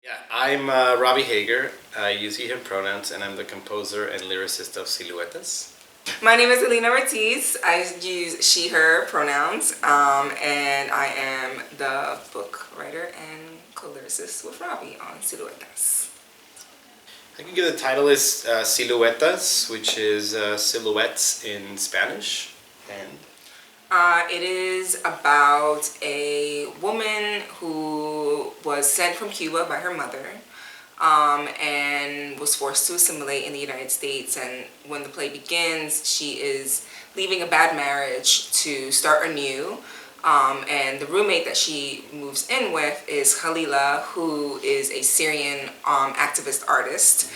Yeah, I'm Robi Hager. I use he, him pronouns, and I'm the composer and lyricist of Siluetas. My name is Erlina Ortiz. I use she, her pronouns, and I am the book writer and co-lyricist with Robi on Siluetas. I can give the title is Siluetas, which is silhouettes in Spanish. And It is about a woman who was sent from Cuba by her mother and was forced to assimilate in the United States. And when the play begins, she is leaving a bad marriage to start anew. And the roommate that she moves in with is Khalila, who is a Syrian activist artist.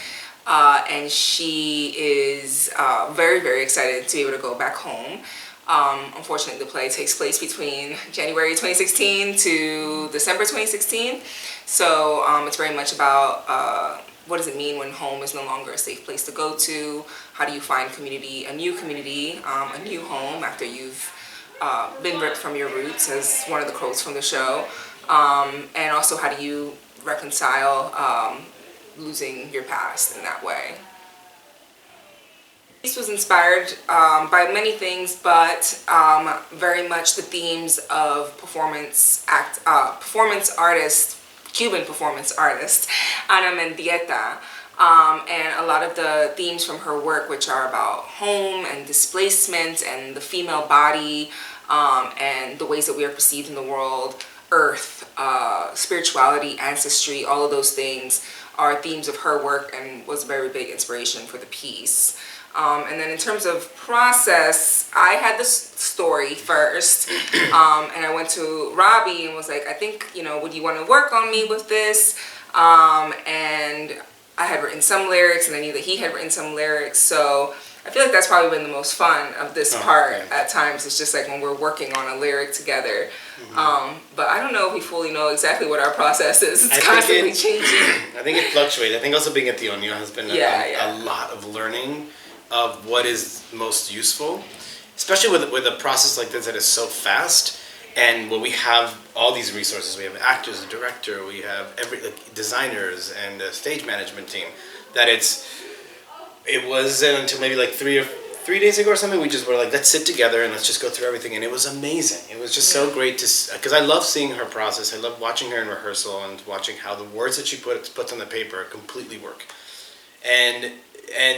And she is very, very excited to be able to go back home. Unfortunately, the play takes place between January 2016 to December 2016. So it's very much about what does it mean when home is no longer a safe place to go to? How do you find community, a new home after you've been ripped from your roots, as one of the quotes from the show. And also, how do you reconcile losing your past in that way? This was inspired by many things, but very much the themes of Cuban performance artist, Ana Mendieta, and a lot of the themes from her work, which are about home and displacement and the female body, and the ways that we are perceived in the world, earth, spirituality, ancestry, all of those things are themes of her work and was a very big inspiration for the piece. And then in terms of process, I had the story first, and I went to Robi and was like, I think, would you want to work on me with this? And I had written some lyrics, and I knew that he had written some lyrics, so I feel like that's probably been the most fun of this part at times. It's just like when we're working on a lyric together. But I don't know if we fully know exactly what our process is. It's constantly changing. I think it fluctuates. I think also being at the Onion has been a lot of learning of what is most useful, especially with a process like this that is so fast, and when we have all these resources. We have actors, a director, we have designers and a stage management team. That it wasn't until maybe like 3 days ago or something, we just were like, let's sit together and let's just go through everything, and it was amazing. It was just so great because I love seeing her process. I love watching her in rehearsal and watching how the words that she puts on the paper completely work. And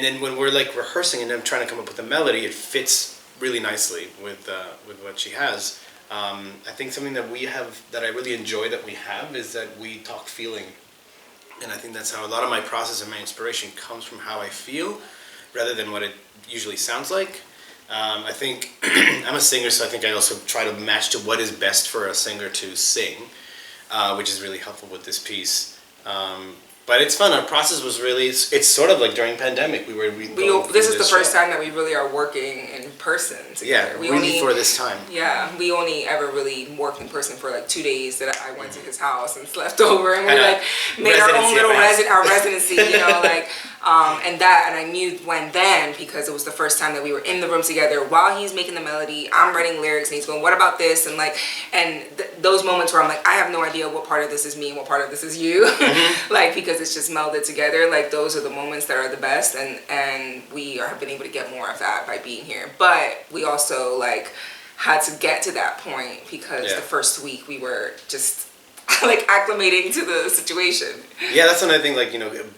then when we're like rehearsing and I'm trying to come up with a melody, it fits really nicely with what she has. I think something that we have that I really enjoy that we have is that we talk feeling, and I think that's how a lot of my process and my inspiration comes from how I feel, rather than what it usually sounds like. I think I'm a singer, so I think I also try to match to what is best for a singer to sing, which is really helpful with this piece. But it's fun. Our process was really, it's sort of like during pandemic. This is the first time that we really are working in person together. Yeah, for this time. Yeah, we only ever really worked in person for like 2 days that I went to his house and slept over, and we like made our own little residency, and I knew then because it was the first time that we were in the room together while he's making the melody, I'm writing lyrics, and he's going, what about this? And those moments where I'm like, I have no idea what part of this is me and what part of this is you, because it's just melded together. Like, those are the moments that are the best, and we have been able to get more of that by being here. But we also had to get to that point because the first week we were just acclimating to the situation. Yeah, that's another thing.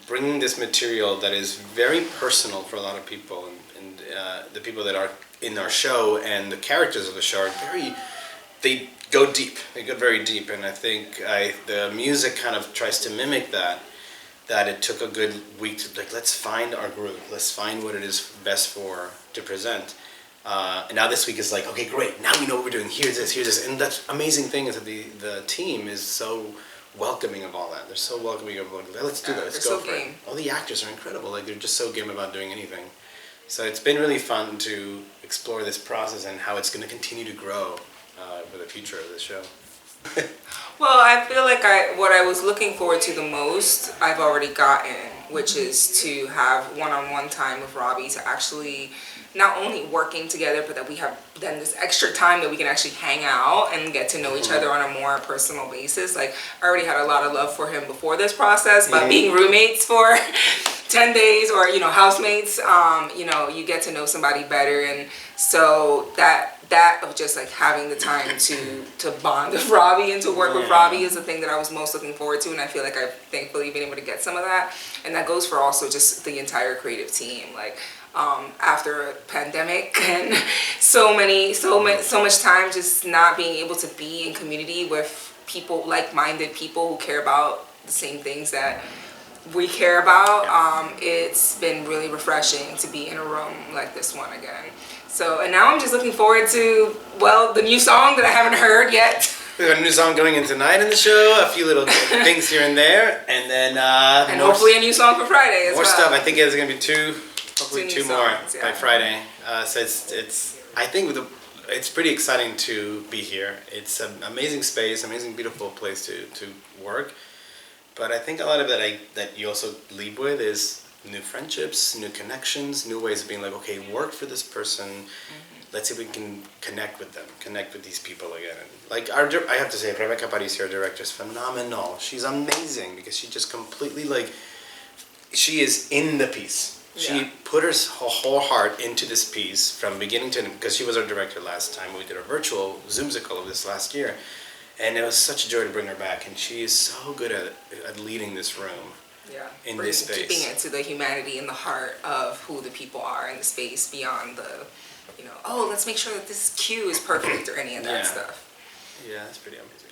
Bringing this material that is very personal for a lot of people, and the people that are in our show and the characters of the show are they go deep. They go very deep, and I think the music kind of tries to mimic that. That it took a good week to let's find our groove. Let's find what it is best to present. And now this week is okay, great. Now we know what we're doing. Here's this. And that amazing thing is that the team is so welcoming of all that. They're so welcoming of let's do that. Let's go for it. All the actors are incredible. They're just so game about doing anything. So it's been really fun to explore this process and how it's going to continue to grow for the future of this show. Well, I feel like what I was looking forward to the most, I've already gotten, which is to have one-on-one time with Robi to actually not only working together, but that we have then this extra time that we can actually hang out and get to know each other on a more personal basis. Like, I already had a lot of love for him before this process, but being roommates for 10 days or, you know, housemates, you know, you get to know somebody better. And so that of just like having the time to bond with Robi and to work with Robi is the thing that I was most looking forward to. And I feel like I've thankfully been able to get some of that. And that goes for also just the entire creative team. Like, after a pandemic and so much time just not being able to be in community with people, like-minded people who care about the same things that we care about, it's been really refreshing to be in a room like this one again. So, and now I'm just looking forward to, well, the new song that I haven't heard yet. We got a new song going in tonight in the show, a few little things here and there, and then and hopefully a new song for Friday as well. More stuff. I think there's gonna be hopefully two more songs, by Friday. So it's I think it's pretty exciting to be here. It's an amazing space, amazing, beautiful place to work. But I think a lot of that you also lead with is new friendships, new connections, new ways of being like, okay, work for this person. Let's see if we can connect with them, connect with these people again. And like I have to say, Rebecca Parisi, our director, is phenomenal. She's amazing because she just completely she is in the piece. She put her whole heart into this piece from beginning to end, because she was our director last time. We did a virtual Zoomsicle of this last year. And it was such a joy to bring her back. And she is so good at leading this room in this space. Keeping it to the humanity and the heart of who the people are in the space beyond the, you know, oh, let's make sure that this cue is perfect or any of that stuff. Yeah, that's pretty amazing.